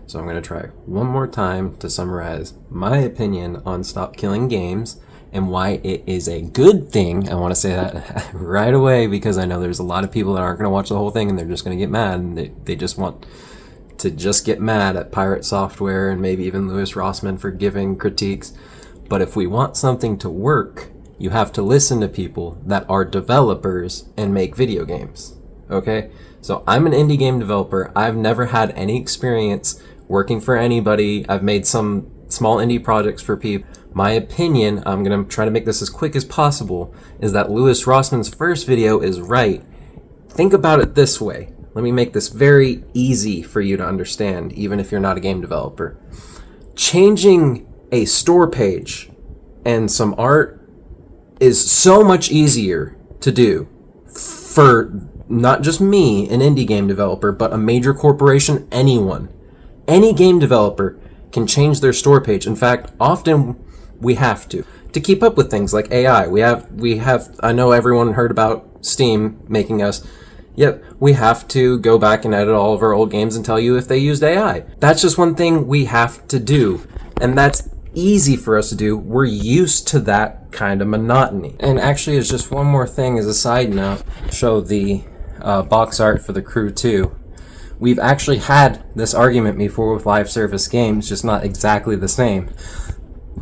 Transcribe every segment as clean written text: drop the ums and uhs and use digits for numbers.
So I'm going to try one more time to summarize my opinion on Stop Killing Games and why it is a good thing. I want to say that right away because I know there's a lot of people that aren't going to watch the whole thing and they're just going to get mad, and they just want to just get mad at Pirate Software and maybe even Louis Rossmann for giving critiques. But if we want something to work, you have to listen to people that are developers and make video games. Okay? So I'm an indie game developer. I've never had any experience working for anybody. I've made some small indie projects for people. My opinion, I'm going to try to make this as quick as possible, is that Louis Rossmann's first video is right. Think about it this way. Let me make this very easy for you to understand, even if you're not a game developer. Changing a store page and some art is so much easier to do for not just me, an indie game developer, but a major corporation, anyone. Any game developer can change their store page. In fact, often we have to keep up with things like AI. We have, I know everyone heard about Steam making us, yep, we have to go back and edit all of our old games and tell you if they used AI. That's just one thing we have to do. And that's easy for us to do. We're used to that kind of monotony. And actually, as just one more thing as a side note, show the box art for The Crew 2. We've actually had this argument before with live service games, just not exactly the same.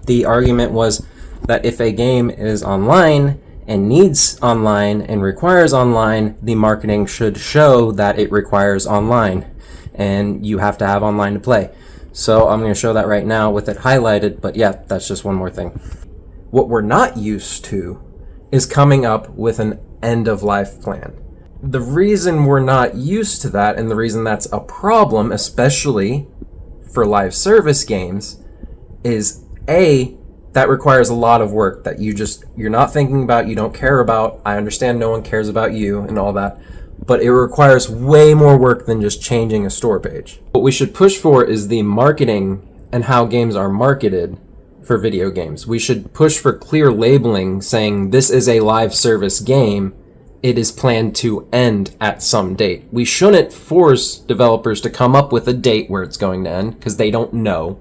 The argument was that if a game is online and needs online and requires online, the marketing should show that it requires online and you have to have online to play. So I'm going to show that right now with it highlighted, but yeah, that's just one more thing. What we're not used to is coming up with an end-of-life plan. The reason we're not used to that, and the reason that's a problem, especially for live service games, is A, that requires a lot of work that you're not thinking about, you don't care about. I understand no one cares about you and all that, but it requires way more work than just changing a store page. What we should push for is the marketing and how games are marketed for video games. We should push for clear labeling saying this is a live service game. It is planned to end at some date. We shouldn't force developers to come up with a date where it's going to end because they don't know.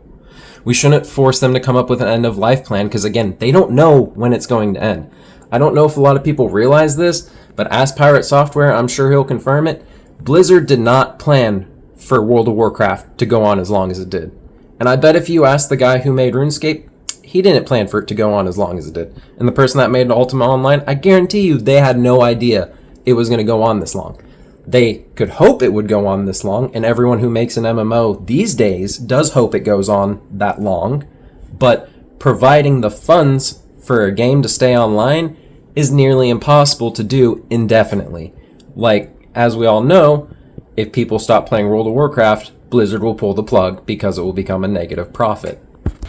We shouldn't force them to come up with an end of life plan because, again, they don't know when it's going to end. I don't know if a lot of people realize this, but ask Pirate Software, I'm sure he'll confirm it. Blizzard did not plan for World of Warcraft to go on as long as it did. And I bet if you ask the guy who made RuneScape, he didn't plan for it to go on as long as it did. And the person that made Ultima Online, I guarantee you they had no idea it was going to go on this long. They could hope it would go on this long, and everyone who makes an MMO these days does hope it goes on that long, but providing the funds for a game to stay online is nearly impossible to do indefinitely. Like, as we all know, if people stop playing World of Warcraft, Blizzard will pull the plug because it will become a negative profit.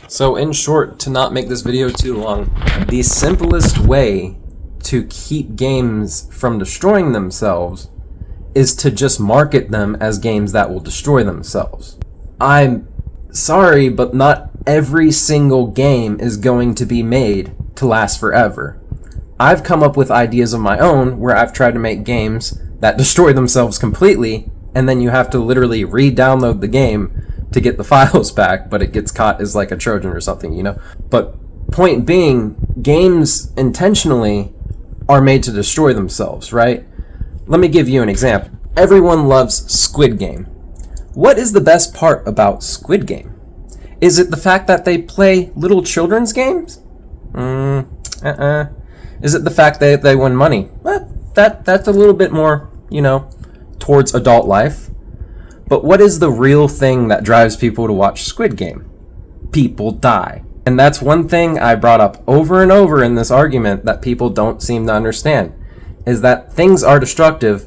So in short, to not make this video too long, the simplest way to keep games from destroying themselves is to just market them as games that will destroy themselves. I'm sorry, but not every single game is going to be made to last forever. I've come up with ideas of my own where I've tried to make games that destroy themselves completely, and then you have to literally re-download the game to get the files back, but it gets caught as like a Trojan or something, you know? But point being, games intentionally are made to destroy themselves, right? Let me give you an example. Everyone loves Squid Game. What is the best part about Squid Game? Is it the fact that they play little children's games? Is it the fact that they win money? Well, that's a little bit more, towards adult life. But what is the real thing that drives people to watch Squid Game? People die. And that's one thing I brought up over and over in this argument that people don't seem to understand, is that things are destructive.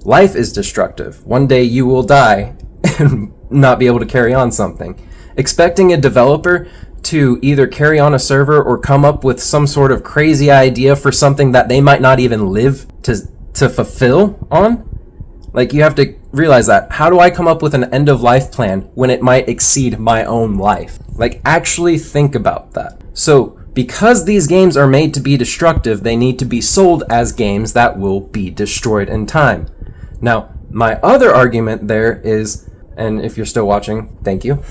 Life is destructive. One day you will die and not be able to carry on something. Expecting a developer to either carry on a server or come up with some sort of crazy idea for something that they might not even live to fulfill on, like, you have to realize that. How do I come up with an end of life plan when it might exceed my own life? Like, actually think about that. So because these games are made to be destructive, they need to be sold as games that will be destroyed in time. Now, my other argument there is, And if you're still watching, thank you.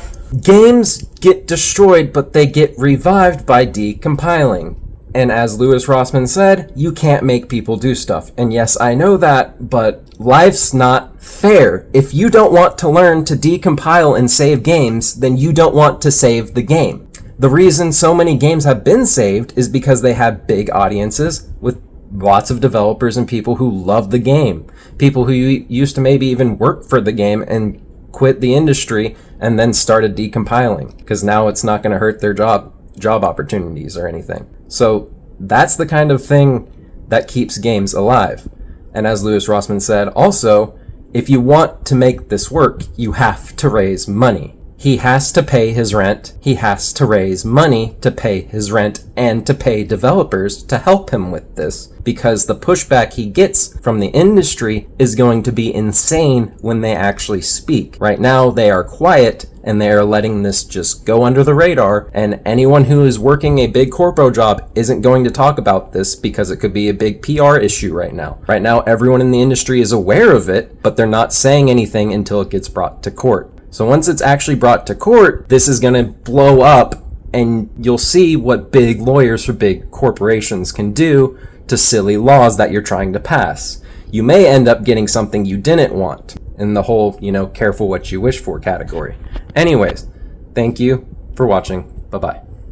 Games get destroyed, but they get revived by decompiling. And as Louis Rossmann said, you can't make people do stuff. And yes, I know that, but life's not fair. If you don't want to learn to decompile and save games, then you don't want to save the game. The reason so many games have been saved is because they have big audiences with lots of developers and people who love the game. People who used to maybe even work for the game and quit the industry and then started decompiling, because now it's not going to hurt their job opportunities or anything. So that's the kind of thing that keeps games alive. And as Louis Rossmann said, also, if you want to make this work, you have to raise money. He has to pay his rent. He has to raise money to pay his rent and to pay developers to help him with this, because the pushback he gets from the industry is going to be insane when they actually speak. Right now, they are quiet and they are letting this just go under the radar, and anyone who is working a big corpo job isn't going to talk about this because it could be a big PR issue right now. Right now, everyone in the industry is aware of it, but they're not saying anything until it gets brought to court. So once it's actually brought to court, this is going to blow up, and you'll see what big lawyers for big corporations can do to silly laws that you're trying to pass. You may end up getting something you didn't want in the whole, careful what you wish for category. Anyways, thank you for watching. Bye-bye.